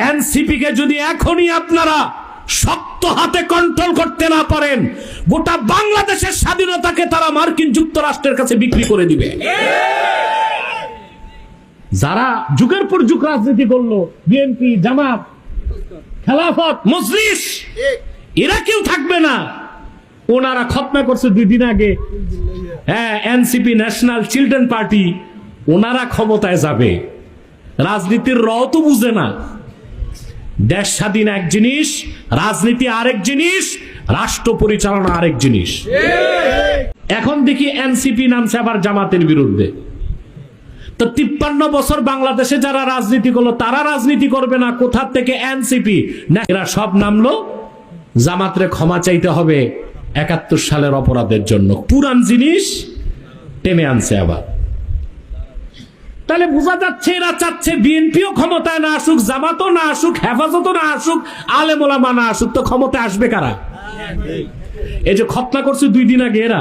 NCP কে যদি এখনই আপনারা শক্ত হাতে কন্ট্রোল করতে না পারেন, গোটা বাংলাদেশের স্বাধীনতাকে তারা মার্কিন যুক্তরাষ্ট্রের কাছে বিক্রি করে দিবে। যারা যুগের পর যুগ রাজনীতি করলো, বিএনপি, জামাত, খেলাফত, মজলিস, এরা কেউ থাকবে না। ওনারা খতনা করছে 2 দিন আগে, হ্যাঁ, এনসিপি, ন্যাশনাল চিলড্রেন পার্টি, ওনারা ক্ষমতায় যাবে। রাজনীতির র তো বুঝে না। দেশ স্বাধীন এক জিনিস, রাজনীতি আরেক জিনিস, রাষ্ট্র পরিচালনা আরেক জিনিস। এখন দেখি এনসিপি নামছে আবার জামাতের বিরুদ্ধে। তো 53 বছর বাংলাদেশে যারা রাজনীতি করলো তারা রাজনীতি করবে না, কোথা থেকে এনসিপি না, এরা সব নামলো জামাতরে ক্ষমা চাইতে হবে 71 সালের অপরাধের জন্য। পুরান জিনিস টেনে আনছে আবার। তাহলে বোঝা যাচ্ছে এরা চাচ্ছে বিএনপিও ক্ষমতায় না আসুক, জামাতও না আসুক, হেফাজতও না আসুক, আলেম ওলামা না আসুক, তো ক্ষমতায় আসবে কারা? এই যে খতনা করছে 2 দিন আগে এরা,